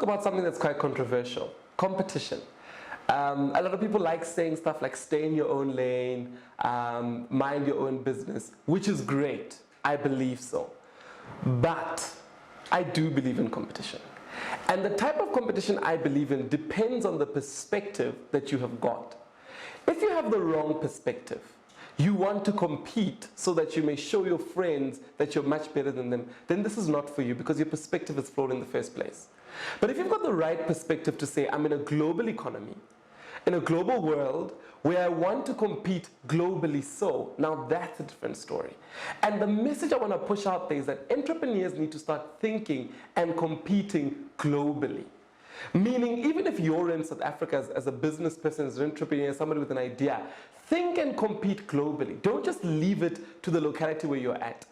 talk about something that's quite controversial, competition. A lot of people like saying stuff like stay in your own lane, mind your own business, which is great. I believe so. But I do believe in competition. And the type of competition I believe in depends on the perspective that you have got. If you have the wrong perspective, you want to compete so that you may show your friends that you're much better than them, then this is not for you because your perspective is flawed in the first place. But if you've got the right perspective to say, I'm in a global economy, in a global world where I want to compete globally, so now that's a different story. And the message I want to push out there is that entrepreneurs need to start thinking and competing globally. Meaning, even if you're in South Africa as a business person, as an entrepreneur, somebody with an idea, think and compete globally. Don't just leave it to the locality where you're at.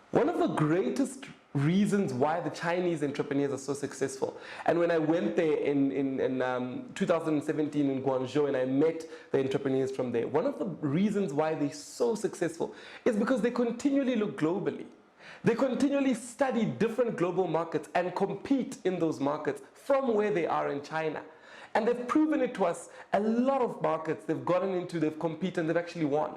One of the greatest reasons why the Chinese entrepreneurs are so successful, and when I went there in 2017 in Guangzhou and I met the entrepreneurs from there, one of the reasons why they're so successful is because they continually look globally. They continually study different global markets and compete in those markets from where they are in China. And they've proven it to us. A lot of markets they've gotten into, they've competed, and they've actually won.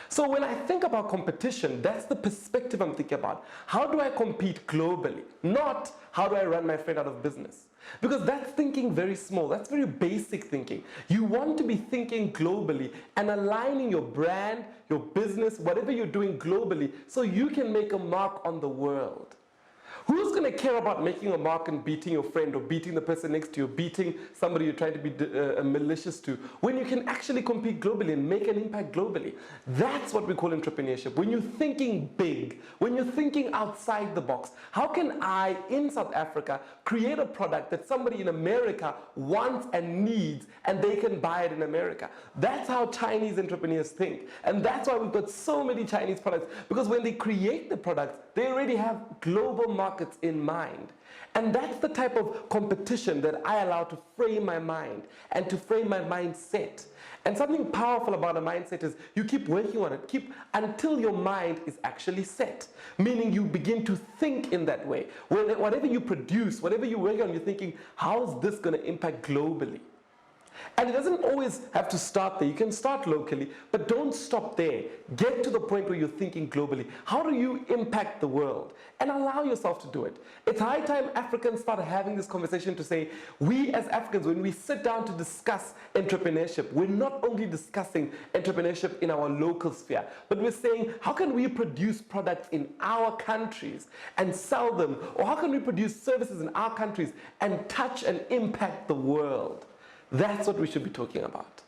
So when I think about competition, that's the perspective I'm thinking about. How do I compete globally? Not how do I run my friend out of business? Because that's thinking very small. That's very basic thinking. You want to be thinking globally and aligning your brand, your business, whatever you're doing globally so you can make a mark on the world. Who's going to care about making a mark and beating your friend or beating the person next to you, beating somebody you're trying to be malicious to, when you can actually compete globally and make an impact globally? That's what we call entrepreneurship. When you're thinking big, when you're thinking outside the box, how can I, in South Africa, create a product that somebody in America wants and needs and they can buy it in America? That's how Chinese entrepreneurs think. And that's why we've got so many Chinese products, because when they create the products, they already have global markets in mind. And that's the type of competition that I allow to frame my mind and to frame my mindset. And something powerful about a mindset is you keep working on it, until your mind is actually set. Meaning you begin to think in that way. Whatever you produce, whatever you work on, you're thinking, how's this going to impact globally? And it doesn't always have to start there. You can start locally, but don't stop there. Get to the point where you're thinking globally. How do you impact the world? And allow yourself to do it. It's high time Africans start having this conversation to say, we as Africans, when we sit down to discuss entrepreneurship, we're not only discussing entrepreneurship in our local sphere, but we're saying, how can we produce products in our countries and sell them? Or how can we produce services in our countries and touch and impact the world? That's what we should be talking about.